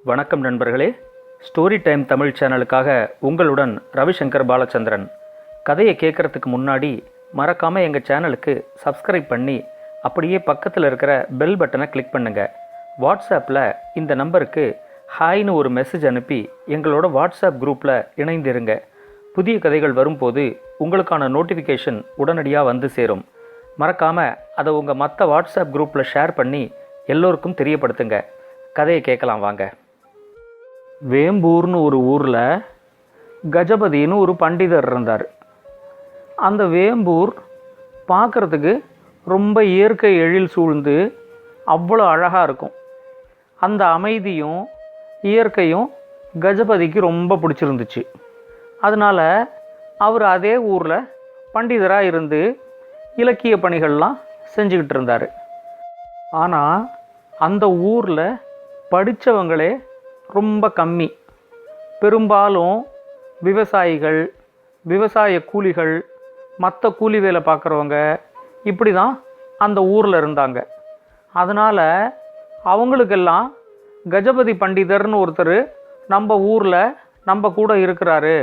வணக்கம் நண்பர்களே. Story time Tamil சேனலுக்காக உங்களுடன் ரவிசங்கர் பாலச்சந்திரன். கதையை கேட்குறதுக்கு முன்னாடி மறக்காமல் எங்கள் சேனலுக்கு சப்ஸ்கிரைப் பண்ணி அப்படியே பக்கத்தில் இருக்கிற பெல் பட்டனை கிளிக் பண்ணுங்கள். வாட்ஸ்அப்பில் இந்த நம்பருக்கு ஹாய்னு ஒரு மெசேஜ் அனுப்பி எங்களோட வாட்ஸ்அப் குரூப்பில் இணைந்திருங்க. புதிய கதைகள் வரும்போது உங்களுக்கான நோட்டிஃபிகேஷன் உடனடியாக வந்து சேரும். மறக்காமல் அதை உங்கள் மற்ற வாட்ஸ்அப் குரூப்பில் ஷேர் பண்ணி எல்லோருக்கும் தெரியப்படுத்துங்க. கதையை கேட்கலாம் வாங்க. வேம்பூர்னு ஒரு ஊரில் கஜபதினு ஒரு பண்டிதர் இருந்தார். அந்த வேம்பூர் பார்க்குறதுக்கு ரொம்ப இயற்கை எழில் சூழ்ந்து அவ்வளோ அழகாக இருக்கும். அந்த அமைதியும் இயற்கையும் கஜபதிக்கு ரொம்ப பிடிச்சிருந்துச்சு. அதனால் அவர் அதே ஊரில் பண்டிதராக இருந்து இலக்கிய பணிகள்லாம் செஞ்சுக்கிட்டு இருந்தார். ஆனால் அந்த ஊரில் படித்தவங்களே ரொம்ப கம்மி. பெரும்பாலும் விவசாயிகள், விவசாய கூலிகள், மற்ற கூலி வேலை பார்க்குறவங்க இப்படி தான் அந்த ஊரில் இருந்தாங்க. அதனால் அவங்களுக்கெல்லாம் கஜபதி பண்டிதர்னு ஒருத்தர் நம்ம ஊரில் நம்ம கூட இருக்கிறாரு,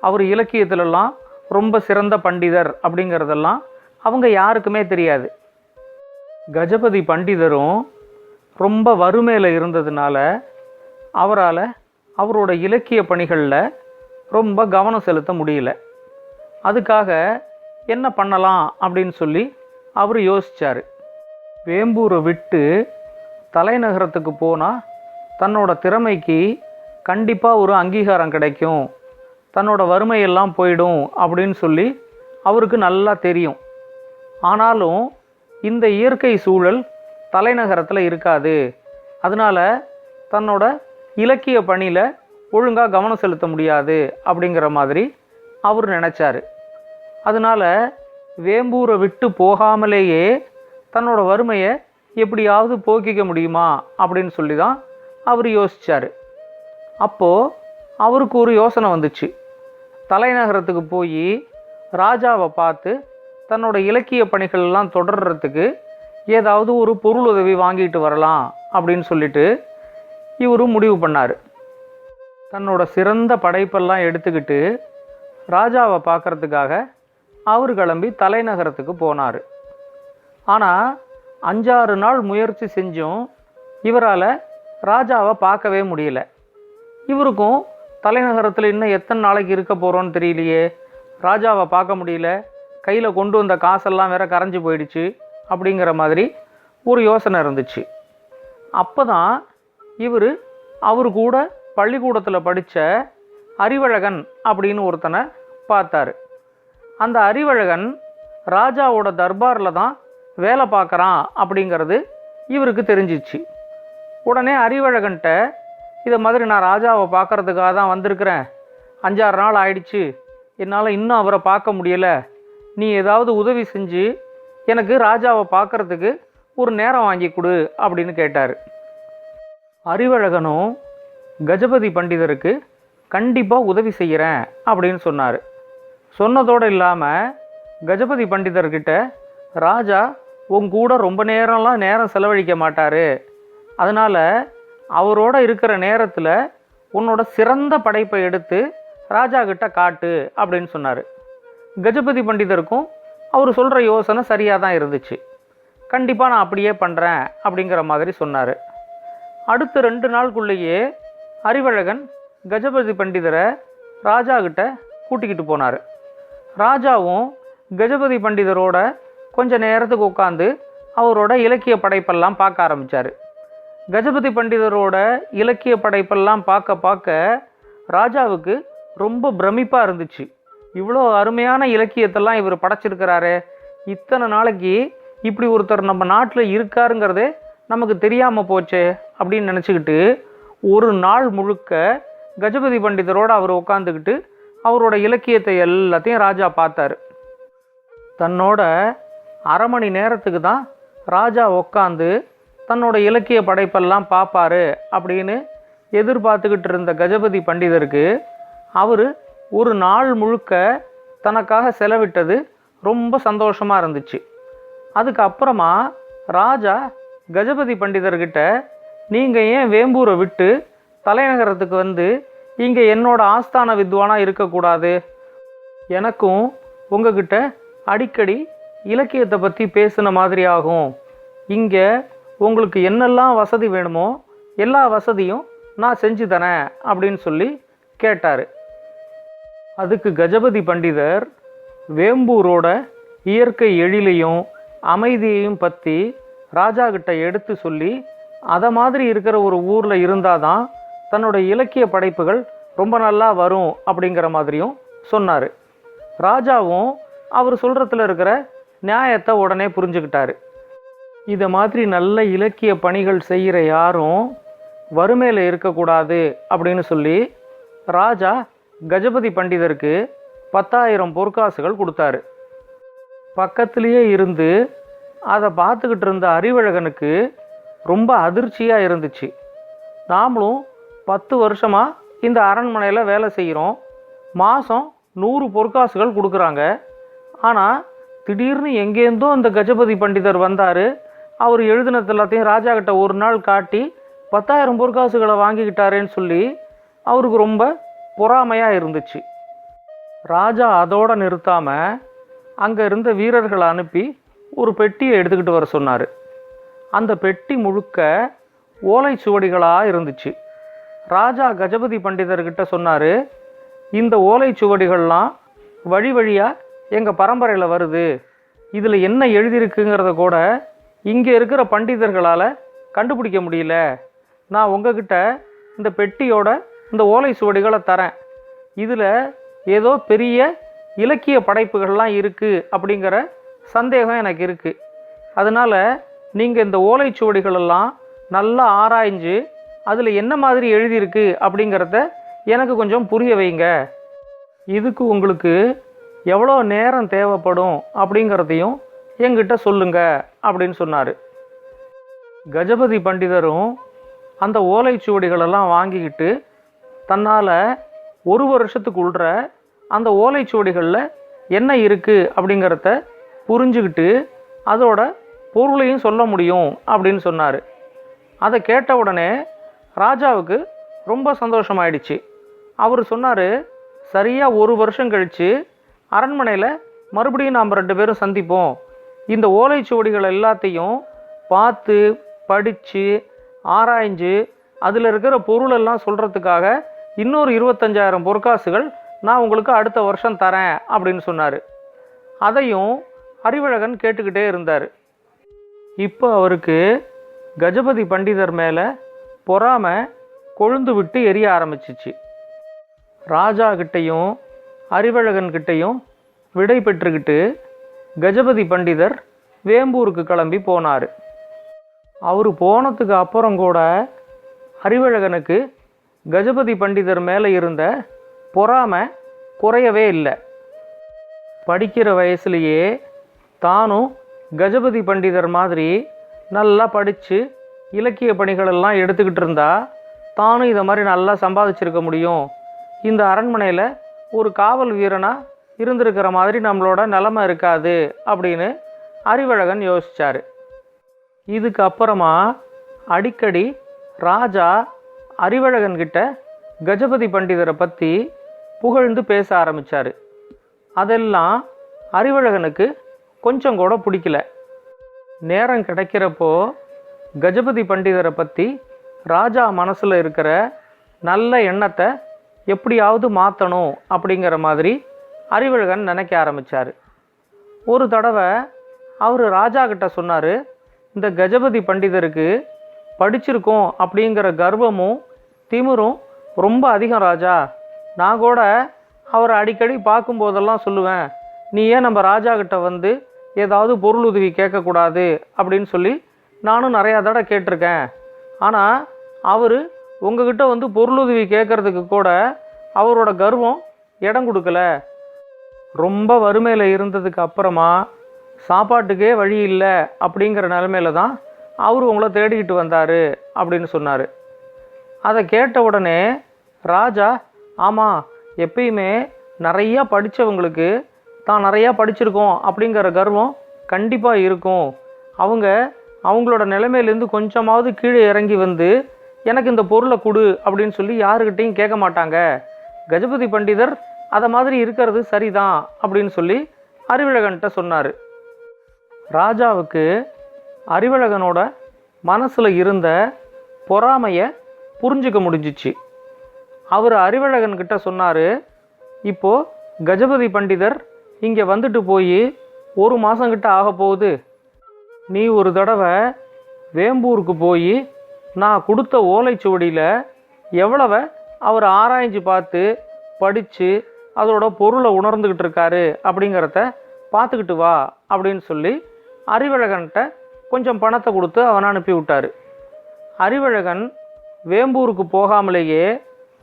அவர் இலக்கியத்திலலாம் ரொம்ப சிறந்த பண்டிதர் அப்படிங்கிறதெல்லாம் அவங்க யாருக்குமே தெரியாது. கஜபதி பண்டிதரும் ரொம்ப வறுமையில் இருந்ததுனால அவரால் அவரோட இலக்கிய பணிகளில் ரொம்ப கவனம் செலுத்த முடியல. அதுக்காக என்ன பண்ணலாம் அப்படின்னு சொல்லி அவர் யோசித்தார். வேம்பூரை விட்டு தலைநகரத்துக்கு போனால் தன்னோட திறமைக்கு கண்டிப்பாக ஒரு அங்கீகாரம் கிடைக்கும், தன்னோட வறுமையெல்லாம் போயிடும் அப்படின்னு சொல்லி அவருக்கு நல்லா தெரியும். ஆனாலும் இந்த இயற்கை சூழல் தலைநகரத்தில் இருக்காது. அதனால் தன்னோட இலக்கிய பணியில் ஒழுங்காக கவனம் செலுத்த முடியாது அப்படிங்கிற மாதிரி அவர் நினச்சார். அதனால் வேம்பூரை விட்டு போகாமலேயே தன்னோட வறுமையை எப்படியாவது போக்கிக்க முடியுமா அப்படின்னு சொல்லி தான் அவர் யோசித்தார். அப்போது அவருக்கு ஒரு யோசனை வந்துச்சு. தலைநகரத்துக்கு போய் ராஜாவை பார்த்து தன்னோட இலக்கிய பணிகள்லாம் தொடர்றதுக்கு ஏதாவது ஒரு பொருள் உதவி வாங்கிட்டு வரலாம் அப்படின்னு சொல்லிட்டு இவரும் முடிவு பண்ணார். தன்னோட சிறந்த படைப்பெல்லாம் எடுத்துக்கிட்டு ராஜாவை பார்க்குறதுக்காக அவர் கிளம்பி தலைநகரத்துக்கு போனார். ஆனால் 5-6 நாள் முயற்சி செஞ்சும் இவரால் ராஜாவை பார்க்கவே முடியல. இவருக்கும் தலைநகரத்தில் இன்னும் எத்தனை நாளைக்கு இருக்க போகிறோன்னு தெரியலையே, ராஜாவை பார்க்க முடியல, கையில் கொண்டு வந்த காசெல்லாம் வேற கரைஞ்சி போயிடுச்சு அப்படிங்கிற மாதிரி ஒரு யோசனை இருந்துச்சு. அப்போ தான் இவர் அவர் கூட பள்ளிக்கூடத்தில் படித்த அறிவழகன் அப்படின்னு ஒருத்தனை பார்த்தாரு. அந்த அறிவழகன் ராஜாவோட தர்பாரில் தான் வேலை பார்க்குறான் அப்படிங்கிறது இவருக்கு தெரிஞ்சிச்சு. உடனே அறிவழகன்ட்ட இதை மாதிரி நான் ராஜாவை பார்க்குறதுக்காக தான் வந்திருக்கிறேன், 5-6 நாள் ஆயிடுச்சு, என்னால் இன்னும் அவரை பார்க்க முடியலை, நீ ஏதாவது உதவி செஞ்சு எனக்கு ராஜாவை பார்க்குறதுக்கு ஒரு நேரம் வாங்கி கொடு அப்படின்னு கேட்டார். அறிவழகனும் கஜபதி பண்டிதருக்கு கண்டிப்பாக உதவி செய்கிறேன் அப்படின்னு சொன்னார். சொன்னதோடு இல்லாமல் கஜபதி பண்டிதர்கிட்ட ராஜா உங்கூட ரொம்ப நேரம் செலவழிக்க மாட்டார், அதனால் அவரோட இருக்கிற நேரத்தில் உன்னோட சிறந்த படைப்பை எடுத்து ராஜா கிட்ட காட்டு அப்படின்னு சொன்னார். கஜபதி பண்டிதருக்கும் அவர் சொல்கிற யோசனை சரியாக தான் இருந்துச்சு. கண்டிப்பாக நான் அப்படியே பண்ணுறேன் அப்படிங்கிற மாதிரி சொன்னார். அடுத்த 2 நாளுக்குள்ளேயே அறிவழகன் கஜபதி பண்டிதரை ராஜா கிட்ட கூட்டிக்கிட்டு போனார். ராஜாவும் கஜபதி பண்டிதரோட கொஞ்ச நேரத்துக்கு உட்காந்து அவரோட இலக்கிய படைப்பெல்லாம் பார்க்க ஆரம்பித்தார். கஜபதி பண்டிதரோட இலக்கிய படைப்பெல்லாம் பார்க்க ராஜாவுக்கு ரொம்ப பிரமிப்பாக இருந்துச்சு. இவ்வளோ அருமையான இலக்கியத்தெல்லாம் இவர் படைச்சிருக்கிறாரு, இத்தனை நாளைக்கு இப்படி ஒருத்தர் நம்ம நாட்டில் இருக்காருங்கிறதே நமக்கு தெரியாமல் போச்சே அப்படின்னு நினச்சிக்கிட்டு ஒரு நாள் முழுக்க கஜபதி பண்டிதரோடு அவர் உட்காந்துக்கிட்டு அவரோட இலக்கியத்தை எல்லாத்தையும் ராஜா பார்த்தார். தன்னோட 1/2 மணி நேரத்துக்கு தான் ராஜா உட்காந்து தன்னோட இலக்கிய படைப்பெல்லாம் பார்ப்பார் அப்படின்னு எதிர்பார்த்துக்கிட்டு இருந்த கஜபதி பண்டிதருக்கு அவர் ஒரு நாள் முழுக்க தனக்காக செலவிட்டது ரொம்ப சந்தோஷமாக இருந்துச்சு. அதுக்கப்புறமா ராஜா கஜபதி பண்டிதர்கிட்ட நீங்கள் ஏன் வேம்பூரை விட்டு தலைநகரத்துக்கு வந்து இங்கே என்னோட ஆஸ்தான வித்வானாக இருக்கக்கூடாது? எனக்கும் உங்ககிட்ட அடிக்கடி இலக்கியத்தை பற்றி பேசுன மாதிரி ஆகும். இங்கே உங்களுக்கு என்னெல்லாம் வசதி வேணுமோ எல்லா வசதியும் நான் செஞ்சு தரேன் அப்படின்னு சொல்லி கேட்டார். அதுக்கு கஜபதி பண்டிதர் வேம்பூரோட இயற்கை எழிலையும் அமைதியையும் பற்றி ராஜா கிட்ட எடுத்து சொல்லி, அதை மாதிரி இருக்கிற ஒரு ஊரில் இருந்தால் தான் தன்னோட இலக்கிய படைப்புகள் ரொம்ப நல்லா வரும் அப்படிங்கிற மாதிரியும் சொன்னார். ராஜாவும் அவர் சொல்கிறதுல இருக்கிற நியாயத்தை உடனே புரிஞ்சுக்கிட்டாரு. இதை மாதிரி நல்ல இலக்கிய பணிகள் செய்கிற யாரும் வறுமையில் இருக்கக்கூடாது அப்படின்னு சொல்லி ராஜா கஜபதி பண்டிதருக்கு 10,000 பொற்காசுகள் கொடுத்தாரு. பக்கத்திலேயே இருந்து அதை பார்த்துக்கிட்டு இருந்த அறிவழகனுக்கு ரொம்ப அதிர்ச்சியாக இருந்துச்சு. நாமளும் 10 வருஷமாக இந்த அரண்மனையில் வேலை செய்கிறோம், மாதம் 100 பொற்காசுகள் கொடுக்குறாங்க. ஆனால் திடீர்னு எங்கேருந்தோ இந்த கஜபதி பண்டிதர் வந்தார், அவர் எழுதினது எல்லாத்தையும் ராஜா கிட்ட ஒரு நாள் காட்டி 10,000 பொற்காசுகளை வாங்கிக்கிட்டாரேன்னு சொல்லி அவருக்கு ரொம்ப பொறாமையாக இருந்துச்சு. ராஜா அதோடு நிறுத்தாமல் அங்கே இருந்த வீரர்களை அனுப்பி ஒரு பெட்டியை எடுத்துக்கிட்டு வர சொன்னார். அந்த பெட்டி முழுக்க ஓலைச்சுவடிகளாக இருந்துச்சு. ராஜா கஜபதி பண்டிதர்கிட்ட சொன்னார், இந்த ஓலைச்சுவடிகள்லாம் வழி வழியாக எங்கள் பரம்பரையில் வருது, இதில் என்ன எழுதியிருக்குங்கிறத கூட இங்கே இருக்கிற பண்டிதர்களால் கண்டுபிடிக்க முடியல. நான் உங்ககிட்ட இந்த பெட்டியோட இந்த ஓலைச்சுவடிகளை தரேன், இதில் ஏதோ பெரிய இலக்கிய படைப்புகள்லாம் இருக்குது அப்படிங்கிற சந்தேகம் எனக்கு இருக்குது. அதனால் நீங்கள் இந்த ஓலைச்சுவடிகளெல்லாம் நல்லா ஆராய்ஞ்சு அதில் என்ன மாதிரி எழுதியிருக்கு அப்படிங்கிறத எனக்கு கொஞ்சம் புரிய வைங்க. இதுக்கு உங்களுக்கு எவ்வளோ நேரம் தேவைப்படும் அப்படிங்கிறதையும் என்கிட்ட சொல்லுங்க அப்படின்னு சொன்னார். கஜபதி பண்டிதரும் அந்த ஓலைச்சுவடிகளெல்லாம் வாங்கிக்கிட்டு தன்னால் 1 வருஷத்துக்குள்ற அந்த ஓலைச்சுவடிகளில் என்ன இருக்குது அப்படிங்கிறத புரிஞ்சுக்கிட்டு அதோட பொருளையும் சொல்ல முடியும் அப்படின்னு சொன்னார். அதை கேட்ட உடனே ராஜாவுக்கு ரொம்ப சந்தோஷமாயிடுச்சு. அவர் சொன்னார், சரியாக 1 வருஷம் கழித்து அரண்மனையில் மறுபடியும் நாம் 2 பேரும் சந்திப்போம். இந்த ஓலைச்சுவடிகள் எல்லாத்தையும் பார்த்து படித்து ஆராய்ஞ்சு அதில் இருக்கிற பொருளெல்லாம் சொல்கிறதுக்காக இன்னொரு 25,000 பொற்காசுகள் நான் உங்களுக்கு அடுத்த வருஷம் தரேன் அப்படின்னு சொன்னார். அதையும் அறிவழகன் கேட்டுக்கிட்டே இருந்தார். இப்போ அவருக்கு கஜபதி பண்டிதர் மேலே பொறாமை கொழுந்து விட்டு எரிய ஆரம்பிச்சிச்சு. ராஜா கிட்டையும் அறிவழகன்கிட்டையும் விடை பெற்றுக்கிட்டு கஜபதி பண்டிதர் வேம்பூருக்கு கிளம்பி போனார். அவர் போனதுக்கு அப்புறம் கூட அறிவழகனுக்கு கஜபதி பண்டிதர் மேலே இருந்த பொறாமை குறையவே இல்லை. படிக்கிற வயசுலேயே தானும் கஜபதி பண்டிதர் மாதிரி நல்லா படித்து இலக்கிய பணிகளெல்லாம் எடுத்துக்கிட்டு இருந்தா தானும் இதை மாதிரி நல்லா சம்பாதிச்சிருக்க முடியும், இந்த அரண்மனையில் ஒரு காவல் வீரனாக இருந்திருக்கிற மாதிரி நம்மளோட நிலைமை இருக்காது அப்படின்னு அறிவழகன் யோசித்தார். இதுக்கு அப்புறமா அடிக்கடி ராஜா அறிவழகன்கிட்ட கஜபதி பண்டிதரை பற்றி புகழ்ந்து பேச ஆரம்பித்தார். அதெல்லாம் அறிவழகனுக்கு கொஞ்சம் கூட பிடிக்கல. நேரம் கிடைக்கிறப்போ கஜபதி பண்டிதரை பற்றி ராஜா மனசில் இருக்கிற நல்ல எண்ணத்தை எப்படியாவது மாற்றணும் அப்படிங்கிற மாதிரி அறிவழகன் நினைக்க ஆரம்பித்தார். ஒரு தடவை அவர் ராஜா கிட்ட சொன்னார், இந்த கஜபதி பண்டிதருக்கு படிச்சிருக்கோம் அப்படிங்கிற கர்வமும் திமிரும் ரொம்ப அதிகம் ராஜா. நான் கூட அவரை அடிக்கடி பார்க்கும்போதெல்லாம் சொல்லுவேன், நீ ஏன் நம்ம ராஜா கிட்ட வந்து ஏதாவது பொருள் உதவி கேட்கக்கூடாது அப்படின்னு சொல்லி நானும் நிறையா தடவை கேட்டிருக்கேன். ஆனால் அவர் உங்ககிட்ட வந்து பொருளுதவி கேட்குறதுக்கு கூட அவரோட கர்வம் இடம் கொடுக்கல. ரொம்ப வறுமையில் இருந்ததுக்கு அப்புறமா சாப்பாட்டுக்கே வழி இல்லை அப்படிங்கிற நிலமையில தான் அவர் உங்களை தேடிக்கிட்டு வந்தார் அப்படின்னு சொன்னார். அதை கேட்ட உடனே ராஜா, ஆமாம், எப்பயுமே நிறையா படித்தவங்களுக்கு தான் நிறையா படிச்சிருக்கோம் அப்படிங்கிற கர்வம் கண்டிப்பாக இருக்கும். அவங்களோட நிலைமையிலேருந்து கொஞ்சமாவது கீழே இறங்கி வந்து எனக்கு இந்த பொருளை கொடு அப்படின்னு சொல்லி யாருக்கிட்டையும் கேட்க மாட்டாங்க. கஜபதி பண்டிதர் அதை மாதிரி இருக்கிறது சரிதான் அப்படின்னு சொல்லி அறிவழகன்கிட்ட சொன்னார். ராஜாவுக்கு அறிவழகனோட மனசில் இருந்த பொறாமையை புரிஞ்சுக்க முடிஞ்சிச்சு. அவர் அறிவழகன்கிட்ட சொன்னார், இப்போது கஜபதி பண்டிதர் இங்கே வந்துட்டு போய் 1 மாதங்கிட்ட ஆக போகுது. நீ ஒரு தடவை வேம்பூருக்கு போய் நான் கொடுத்த ஓலைச்சுவடியில் எவ்வளவை அவர் ஆராய்ஞ்சு பார்த்து படித்து அதோட பொருளை உணர்ந்துக்கிட்டு இருக்காரு அப்படிங்கிறத பார்த்துக்கிட்டு வா அப்படின்னு சொல்லி அறிவழகன்கிட்ட கொஞ்சம் பணத்தை கொடுத்து அவனை அனுப்பி விட்டார். அறிவழகன் வேம்பூருக்கு போகாமலேயே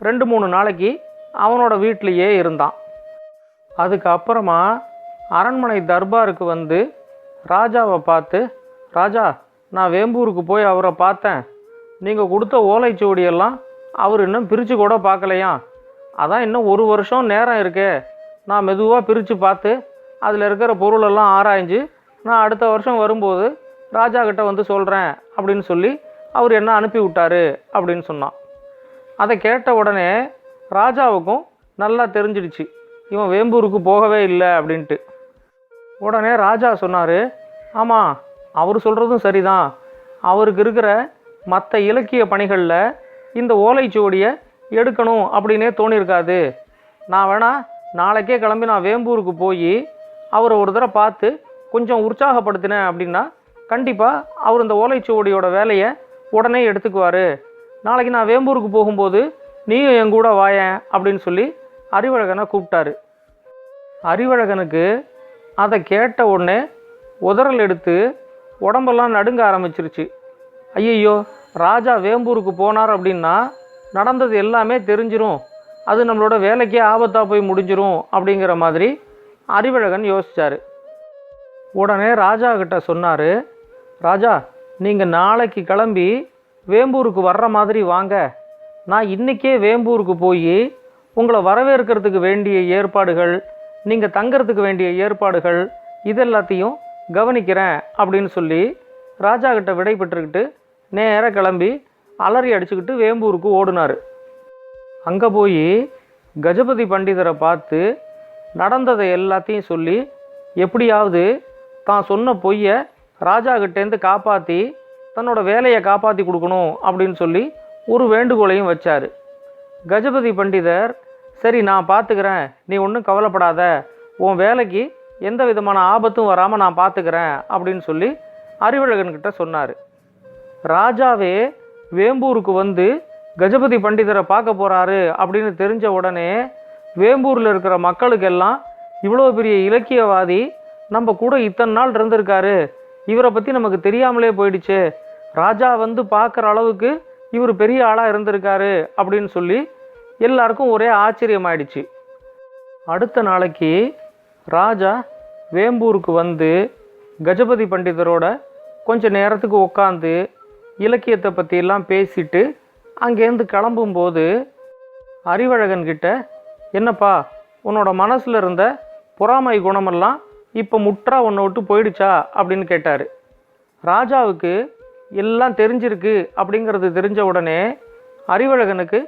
2-3 நாளைக்கு அவனோட வீட்டிலையே இருந்தான். அதுக்கப்புறமா அரண்மனை தர்பாருக்கு வந்து ராஜாவை பார்த்து, ராஜா, நான் வேம்பூருக்கு போய் அவரை பார்த்தேன். நீங்கள் கொடுத்த ஓலைச்சுவடியெல்லாம் அவர் இன்னும் பிரித்து கூட பார்க்கலையாம். அதான் இன்னும் 1 வருஷம் நேரம் இருக்கே. நான் மெதுவாக பிரித்து பார்த்து அதில் இருக்கிற பொருளெல்லாம் ஆராய்ஞ்சு நான் அடுத்த வருஷம் வரும்போது ராஜா கிட்ட வந்து சொல்கிறேன் அப்படின்னு சொல்லி அவர் என்ன அனுப்பி விட்டாரு அப்படின்னு சொன்னான். அதை கேட்ட உடனே ராஜாவுக்கும் நல்லா தெரிஞ்சிடுச்சு, இவன் வேம்பூருக்கு போகவே இல்லை அப்படின்ட்டு. உடனே ராஜா சொன்னார், ஆமாம், அவர் சொல்கிறதும் சரிதான். அவருக்கு இருக்கிற மற்ற இலக்கிய பணிகளில் இந்த ஓலைச்சுவடியை எடுக்கணும் அப்படின்னே தோணியிருக்காது. நான் வேணா நாளைக்கே கிளம்பி நான் வேம்பூருக்கு போய் அவரை ஒரு தடவை பார்த்து கொஞ்சம் உற்சாகப்படுத்தினேன் அப்படின்னா கண்டிப்பாக அவர் இந்த ஓலைச்சுவடியோட வேலையை உடனே எடுத்துக்குவார். நாளைக்கு நான் வேம்பூருக்கு போகும்போது நீயும் என் கூட வாயேன் அப்படின்னு சொல்லி அறிவழகனை கூப்பிட்டாரு. அறிவழகனுக்கு அதை கேட்ட உடனே உதறல் எடுத்து உடம்பெல்லாம் நடுங்க ஆரம்பிச்சிருச்சு. ஐயையோ, ராஜா வேம்பூருக்கு போனார் அப்படின்னா நடந்தது எல்லாமே தெரிஞ்சிரும், அது நம்மளோட வேலைக்கே ஆபத்தாக போய் முடிஞ்சிரும் அப்படிங்கிற மாதிரி அறிவழகன் யோசித்தார். உடனே ராஜா கிட்ட சொன்னார், ராஜா, நீங்கள் நாளைக்கு கிளம்பி வேம்பூருக்கு வர்ற மாதிரி வாங்க. நான் இன்றைக்கே வேம்பூருக்கு போய் உங்களை வரவேற்கிறதுக்கு வேண்டிய ஏற்பாடுகள், நீங்கள் தங்கிறதுக்கு வேண்டிய ஏற்பாடுகள் இதெல்லாத்தையும் கவனிக்கிறேன் அப்படின்னு சொல்லி ராஜா கிட்ட விடை பெற்றுக்கிட்டு நேராக கிளம்பி அலறி அடிச்சுக்கிட்டு வேம்பூருக்கு ஓடினார். அங்கே போய் கஜபதி பண்டிதரை பார்த்து நடந்ததை எல்லாத்தையும் சொல்லி எப்படியாவது தான் சொன்ன பொய்யை ராஜா கிட்டேருந்து காப்பாற்றி தன்னோட வேலையை காப்பாற்றி கொடுக்கணும் அப்படின்னு சொல்லி ஒரு வேண்டுகோளையும் வச்சார். கஜபதி பண்டிதர், சரி நான் பார்த்துக்கிறேன், நீ ஒன்றும் கவலைப்படாத, உன் வேலைக்கு எந்த விதமான ஆபத்தும் வராமல் நான் பார்த்துக்கிறேன் அப்படின்னு சொல்லி அறிவழகன்கிட்ட சொன்னார். ராஜாவே வேம்பூருக்கு வந்து கஜபதி பண்டிதரை பார்க்க போகிறாரு அப்படின்னு தெரிஞ்ச உடனே வேம்பூரில் இருக்கிற மக்களுக்கெல்லாம் இவ்வளோ பெரிய இலக்கியவாதி நம்ம கூட இத்தனை நாள் இருந்திருக்காரு, இவரை பற்றி நமக்கு தெரியாமலே போயிடுச்சு, ராஜா வந்து பார்க்குற அளவுக்கு இவர் பெரிய ஆளாக இருந்திருக்காரு அப்படின்னு சொல்லி எல்லாருக்கும் ஒரே ஆச்சரியமாயிடுச்சு. அடுத்த நாளைக்கு ராஜா வேம்பூருக்கு வந்து கஜபதி பண்டிதரோட கொஞ்ச நேரத்துக்கு உட்காந்து இலக்கியத்தை பற்றியெல்லாம் பேசிட்டு அங்கேருந்து கிளம்பும்போது அறிவழகன்கிட்ட, என்னப்பா உன்னோட மனசில் இருந்த பொறாமை குணமெல்லாம் இப்போ முற்றா உன்னை விட்டு போயிடுச்சா அப்படின்னு கேட்டார். ராஜாவுக்கு எல்லாம் தெரிஞ்சிருக்கு அப்படிங்கிறது தெரிஞ்ச உடனே அறிவழகனுக்கு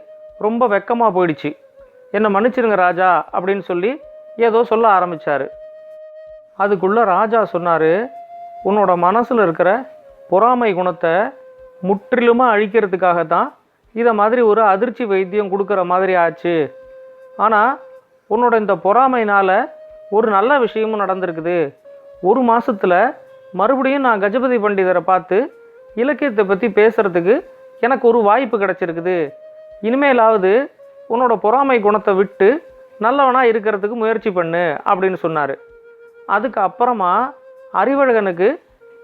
ரொம்ப வெக்கமாக போயிடுச்சு. என்னை மன்னிச்சிருங்க ராஜா அப்படின்னு சொல்லி ஏதோ சொல்ல ஆரம்பித்தார். அதுக்குள்ளே ராஜா சொன்னார், உன்னோட மனசில் இருக்கிற பொறாமை குணத்தை முற்றிலுமாக அழிக்கிறதுக்காகத்தான் இதை மாதிரி ஒரு அதிர்ச்சி வைத்தியம் கொடுக்குற மாதிரி ஆச்சு. ஆனால் உன்னோட இந்த பொறாமைனால் ஒரு நல்ல விஷயமும் நடந்திருக்குது. 1 மாதத்தில் மறுபடியும் நான் கஜபதி பண்டிதரை பார்த்து இலக்கியத்தை பற்றி பேசுகிறதுக்கு எனக்கு ஒரு வாய்ப்பு கிடச்சிருக்குது. இனிமேலாவது உன்னோட பொறாமை குணத்தை விட்டு நல்லவனாக இருக்கிறதுக்கு முயற்சி பண்ணு அப்படின்னு சொன்னார். அதுக்கு அப்புறமா அறிவழகனுக்கு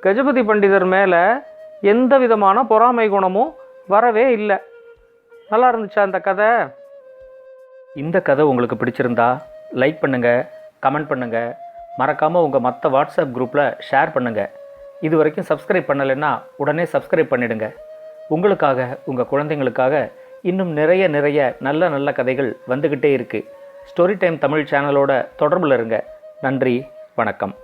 கஜபதி பண்டிதர் மேலே எந்த விதமான பொறாமை குணமும் வரவே இல்லை. நல்லா இருந்துச்சா அந்த கதை? இந்த கதை உங்களுக்கு பிடிச்சிருந்தா லைக் பண்ணுங்கள், கமெண்ட் பண்ணுங்கள், மறக்காமல் உங்கள் மற்ற வாட்ஸ்அப் குரூப்பில் ஷேர் பண்ணுங்கள். இது வரைக்கும் சப்ஸ்கிரைப் பண்ணலைன்னா உடனே சப்ஸ்கிரைப் பண்ணிடுங்க. உங்களுக்காக, உங்கள் குழந்தைங்களுக்காக இன்னும் நிறைய நல்ல நல்ல கதைகள் வந்துக்கிட்டே இருக்குது. ஸ்டோரி டைம் தமிழ் சேனலோட தொடர்பில் இருங்க. நன்றி, வணக்கம்.